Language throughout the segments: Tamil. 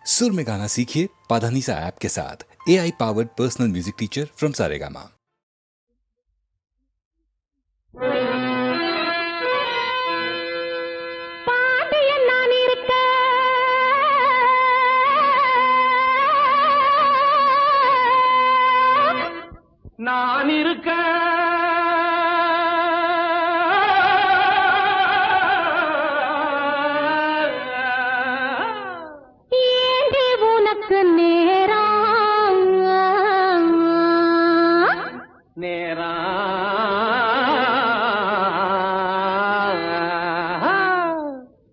सुर में गाना सीखिए पाधानीसा ऐप के साथ। AI powered personal music teacher from Saregama. நான் இருக்க ஏண்டி உனக்கு நேரம்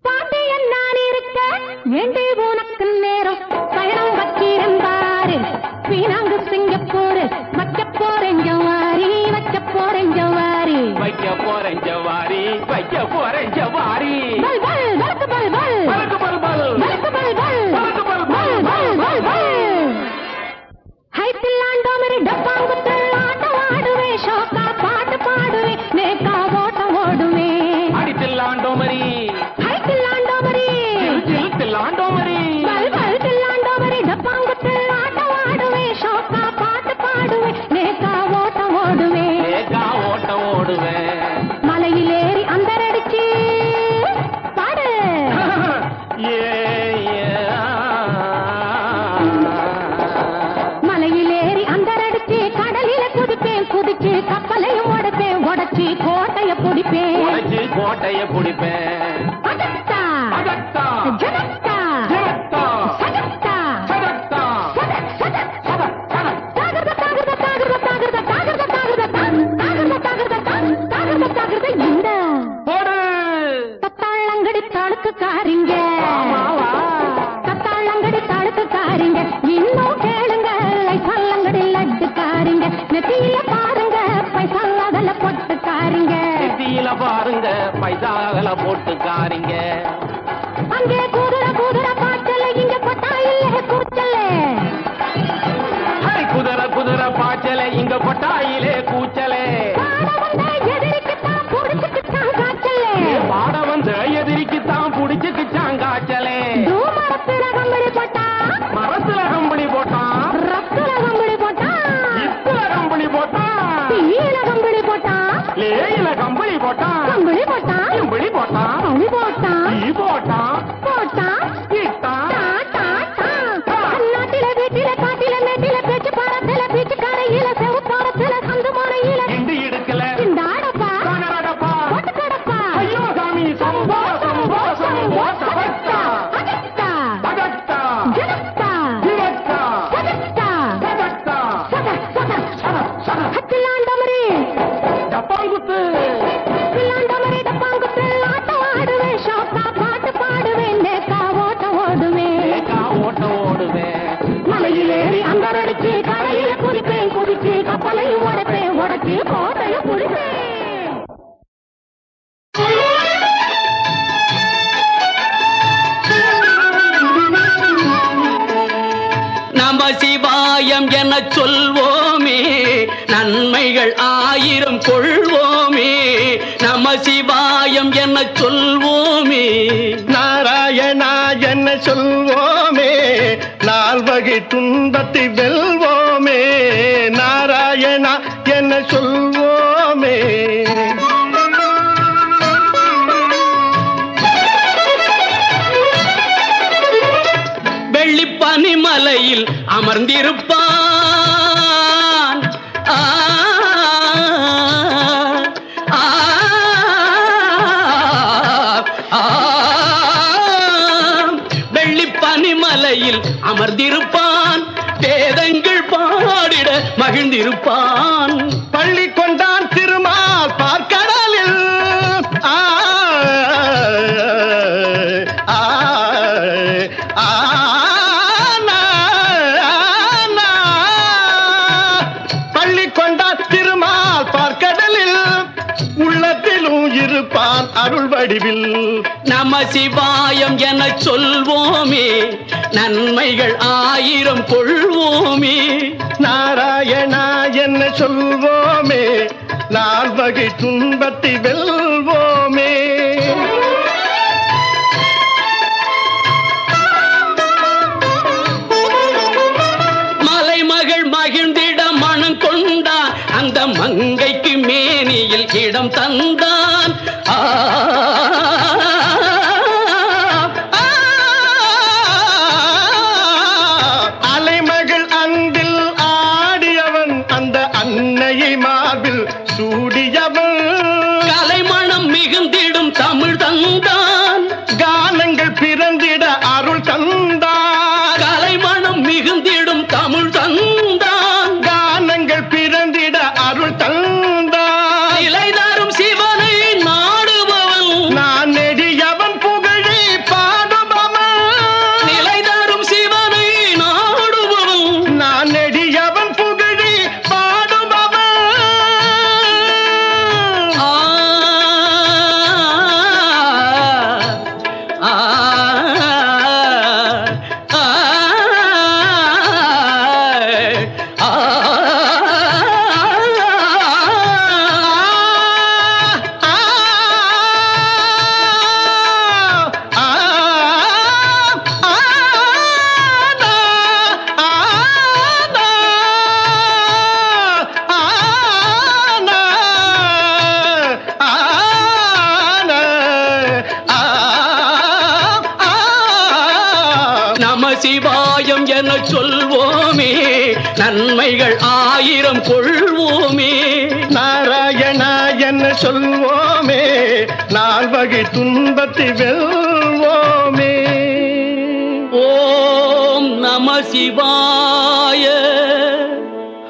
பாண்டியன் நான் இருக்க ஏண்டி உனக்கு நேரம் பயணம் வச்சிருந்தாரு வீணாங்கு சிங்கப்பூர் வைக்க போறேன் ஜவாரி வைக்க போறேன் ஜவாரி வைக்க போறேன் ஜவாரி வைக்க போறேன் ஜவாரி பல் பல் வலக்கு பல் பல் பலக்கு பல் பல் வலக்கு பல் பல் வலக்கு பல் பல் பல் பல் பல் ஹைட்டில்லாண்டோ மேரி டப்பாங்குத்து ஆட்டம் ஆடுவே ஷோக்கா பாட்டு பாடுவே நேக்கா ஓட்டம் ஓடுவே அடித்தில்லாண்டோ மரி ஹைட்டில்லாண்டோ மேரி தில்லாண்டோ மரி பல் பல் தில்லாண்டோ மேரி டப்பாங்குத்து ஆட்டம் ஆடுவே ஷோக்கா பாட்டு பாடுவே நேக்கா ஓட்டம் ஓடுவே ஏகா ஓட்டம் ஓடுவேன் மலையிலேறி அந்தரடிச்சு பாடு மலையிலேறி அந்தரடிச்சு கடலில குதிப்பேன் குதிச்சு கப்பலையும் உடைப்பேன் உடைச்சு கோட்டைய பிடிப்பேன் உடைச்சு கோட்டைய பிடிப்பேன் அகத்தா அகத்தா ஜனத்தா ஜனத்தா சகத்தா சதத்தா சதக் சதக் சதக் சதக் தாகர்த தாகர்த தாகர்த தாகர்த தாகர்த தாகர்த தாகர்த தாகர்த தாகர்த தாகர்த இந்த போடு தத்தாளங்கடி தடுக்குக்காரிங்க ஆமாவா தத்தாளங்கடி தடுக்குக்காரிங்க இன்னும் கேளுங்க லைசல்லங்கடி லட்டுக்காரிங்க நெத்தியில பாருங்க பைசால பொட்டுக்காரிங்க நெத்தியில பாருங்க பைசாகல போட்டுக்காரிங்க அங்கே குதிரை குதிரை பாச்சல இங்க கொட்டா இல்ல கூச்சல ஹை, குதிரை குதிரை பாய்ச்சல இங்க கொட்டாயிலே கூச்சலே பாட வந்த எதிரிக்குத்தான் புடிச்சுக்கிட்டான் காய்ச்சல பாட வந்த எதிரிக்குத்தான் புடிச்சுக்கிச்சான் காய்ச்சலே தூமரத்துல கம்பளி போட்டா மரத்துல கம்பளி போட்டான் ரத்துல கம்பளி போட்டா இத்துல கம்பளி போட்டான் தீயில கம்பளி போட்டா லேயில கம்பளி போட்டான் கம்பளி போட்டா கம்பளி போட்டான் கம்பளி போட்டா தீ போட்டான் போட்டா இட்டான் டா டா டா நாட்டில வீட்டில காட்டில மேட்டில பேச்சு பாரத்தில பீச்சு கரையில செவுப்பாரத்தில சந்து மறையில கிண்டி இடுக்கல சிந்தாடப்பா காணறடப்பா போட்டு கடப்பா ஐயோ சாமி சம்போ சம்போ சம்போ சபத்தா அகத்தா பதத்தா ஜனத்தா ஜிவத்தா சதத்தா சதத்தா சதக் சதக் சதக் சதக் ஹத்திலாண்டமரி டப்பாங்குத்து ஹத்திலாண்டமரி டப்பாங்குத்து ஆட்டம் ஆடுவே ஷோக்கா பாட்டு பாடுவே நேக்கா ஓட்டம் ஓடுவே ஏகா ஓட்டம் ஓடுவேன் மலையிலேறி அந்தரடிச்சு கரையில குதிப்பேன் குதிச்சு கப்பலையும் உடைப்பேன் உடைச்சு கோட்டையும் குடிப்பேன் நம சிவாயம் என சொல்வோமே நன்மைகள் ஆயிரம் கொள்வோமே நம சிவாயம் என சொல்வோமே நாராயணா என்ன சொல்வோமே நால்வகை துன்பத்தை வெல்வோமே நாராயணா என்ன சொல்வோமே வெள்ளிப்பனிமலையில் அமர்ந்திருப்பான் ஆ, ஆ, ஆ, வெள்ளிப்பனிமலையில் அமர்ந்திருப்பான் வேதங்கள் பாடிட மகிழ்ந்திருப்பான் பள்ளி கொண்டான் திருமால் பார்க்கடலில் ஆ, ஆ, ஆ, நா, நா. பள்ளி கொண்டான் திருமால் பார்க்கடலில் உள்ளத்திலும் இருப்பான் அருள் வடிவில் நம சிவாயம் என சொல்வோமே நன்மைகள் ஆயிரம் கொள்வோமே நாராயணா என்ன சொல்வோமே நால்வகை துன்பத்தை வெல்வோமே இடம் தந்தான். அலைமகள் அன்பில் ஆடியவன் அந்த அன்னையை மார்பில் சூடியவன். கலைமணம் மிகுந்திடும் தமிழ் தந்தான். கானங்கள் பிறந்திட அருள் தந்தான். கலைமணம் மிகுந்திடும் தமிழ் தந்தான். கானங்கள் பிறந்திட அருள் தந்தான். நிலை தரும் சிவனை நாடுபவன். நான் நெடியவன் புகழை பாடுபவன். நிலை தரும் சிவனை நாடுபவன். நான் நெடியவன் புகழை பாடுபவன். ஆ ஆ நம சிவாயம் என சொல்வோமே, நன்மைகள் 1000 கொள்வோமே. நாராயணா என்ன சொல்வோமே, நால்வகை துன்பத்தை வெல்வோமே. ஓம் நம சிவாய.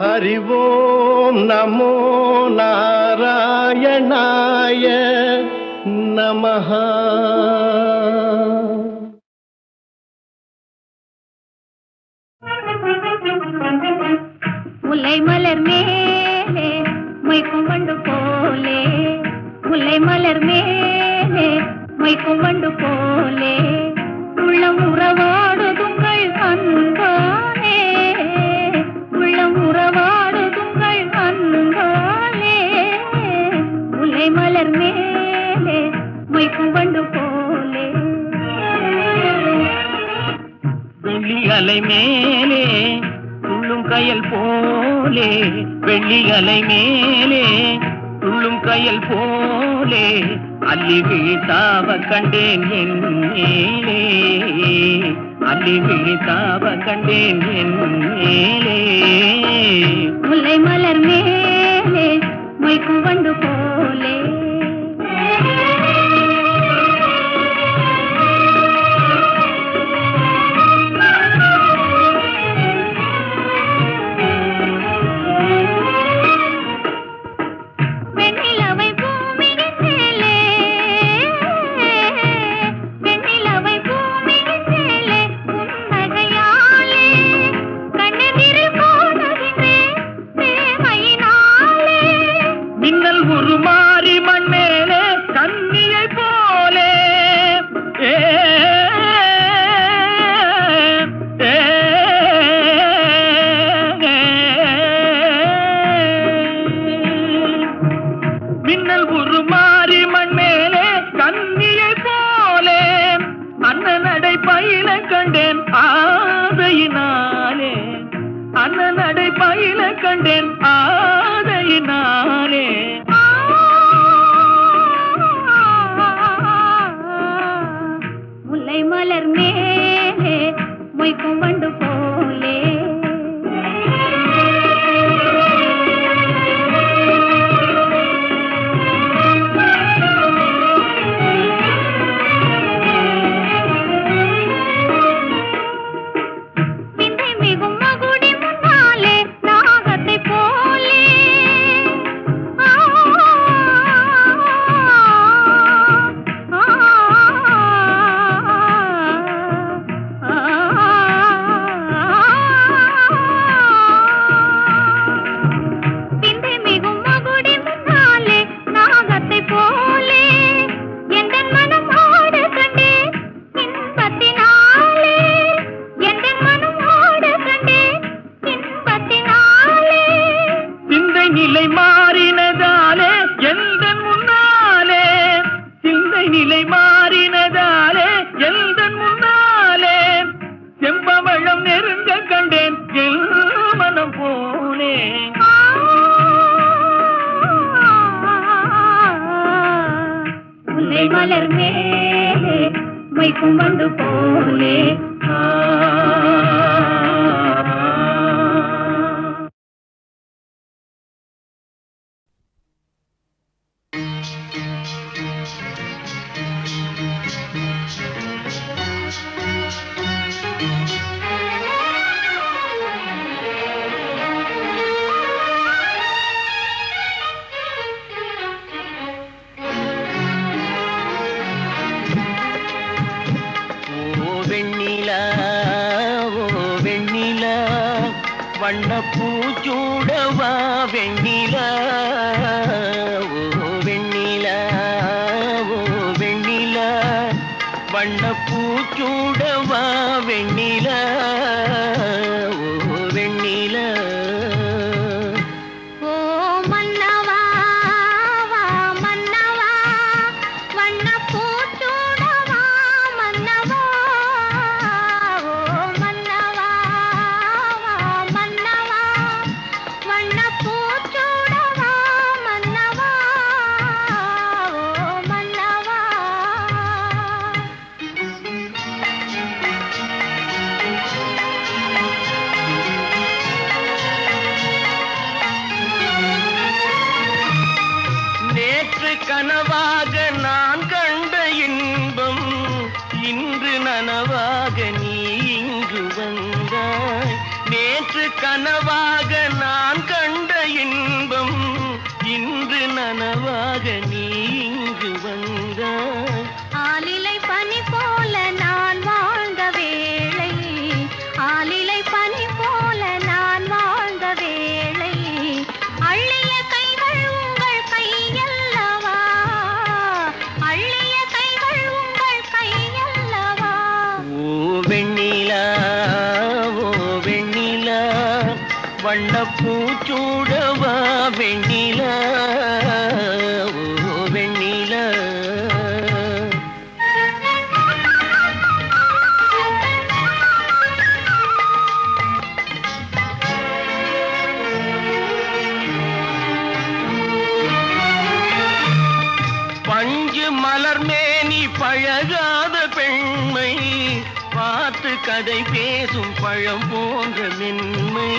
ஹரி ஓம் நமோ நாராயணாய நமஹ. முல்லை மலர் மேலே மொய்க்கும் வண்டு போலே, முல்லை மலர் மேலே மொய்க்கும் வண்டு போலே, உள்ளம் உறவாடுதுங்கள் அன்பாலே, உள்ளம் உறவாடுதுங்கள் அன்பாலே, முல்லை மலர் மேலே மொய்க்கும் வண்டு போலே. வெள்ளி அலை மேலே துள்ளும் கயல் போலே, வெள்ளி அலை மேலே துள்ளும் கயல் போலே, அள்ளி விழித்தாவ கண்டேன் என் மேலே, அள்ளி விழித்தாவ கண்டேன் என் மேலே. முல்லை மலர் மேலே மொய்க்கும் வண்டு போலே. வெண்ணிலவை பூமியின் மேலே, வெண்ணிலவை பூமியின் மேலே, புன்னகையாலே கண்ணெதிரில் காணுகின்றேன் பிரேமையினாலே. மின்னல் உருமாறி மண் மேலே கண்ணியை போலே, ஏ ஏ, மின்னல் உருமாறி மண் மேலே கண்ணியை போலே, அண்ணனடை பயில கண்டேன் ஆதையினாலே, அண்ணனடை பயில கண்டேன் ஆதையினாலே. முல்லை மலர் மேலே மொய்க்கும் வண்டு போலே. விந்தை மிகும் மகுடி முன்னாலே நாகத்தை போலே, ஆ ஆ ஆ மலர் மேலே வைக்கும் வந்து போலே வண்ணப்பூச்சூடவா வெண்ணிலா ஓ வெண்ணிலா ஓ வெண்ணிலா வண்ணப்பூச்சூடவா வெண்ணிலா ஓ வெண்ணிலா ஓ மன்னவா வா மன்னவா வண்ணப்பூச்சூடவா மன்னவா ஓ மன்னவா வா மன்னவா வண்ணப்பூச்சூடவா மன்னவா ஓ மன்னவா நேற்று கனவாக நான் கண்ட இன்பம் இன்று நனவாக நீ இங்கு வந்தாய் நேற்று கனவாக நான் கண்ட இன்பம் இன்று நனவாக நீ இங்கு வந்தாய் ஆலிலை பனி போல நான் வாழ்ந்த வேளை ஆலிலை பனி போல நான் வாழ்ந்த வேளை அள்ளிய கைகள் உங்கள் கையல்லவா அள்ளிய கைகள் உங்கள் கையல்லவா ஓ வெண்ணிலா வண்ணப்பூச்சூடவா வெண்ணிலா ஓ வெண்ணிலா பஞ்சு மலர் மேனி பழகாத பெண்மை பார்த்து கதை பேசும் பழம் போன்ற மென்மை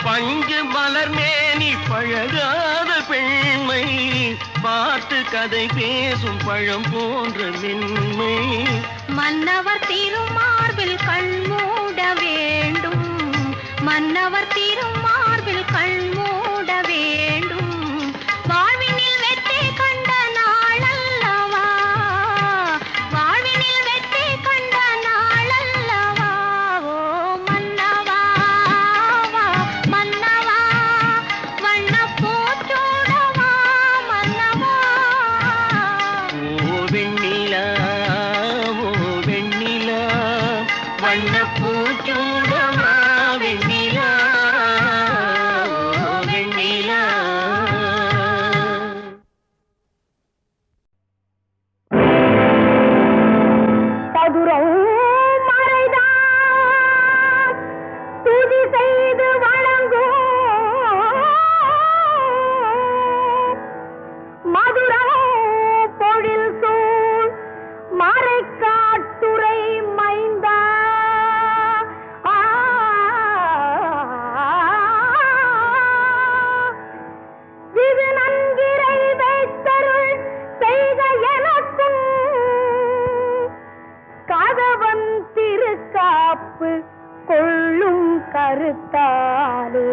பஞ்சு மலர் மேனி பழகாத பெண்மை பார்த்து கதை பேசும் பழம் போன்ற மென்மை மன்னவர் திருமார்பில் கண் மூட வேண்டும் மன்னவர் திருமார்பில் கண் மூட வேண்டும் வாழ்வினில் வெற்றி கண்ட நாளல்லவா வாழ்வினில் வெற்றி கண்ட நாளல்லவா ஓ மன்னவா வா மன்னவா வண்ணப்பூச்சூடவா மன்னவா ஓ வெண்ணிலா வண்ணப்பூச்சூடவா வெண்ணிலா ஓ வெண்ணிலா சதுரம் மறைதான் துதி செய்து வணங்கும் மதுரம் பொழில் சூழ் மறைக்காட்டுரை மைந்தா இது நன்கிறை வைத்தருள் செய்க எனக்கும் கதவன் திருக்காப்பு கொள்ளும் கருத்தாலே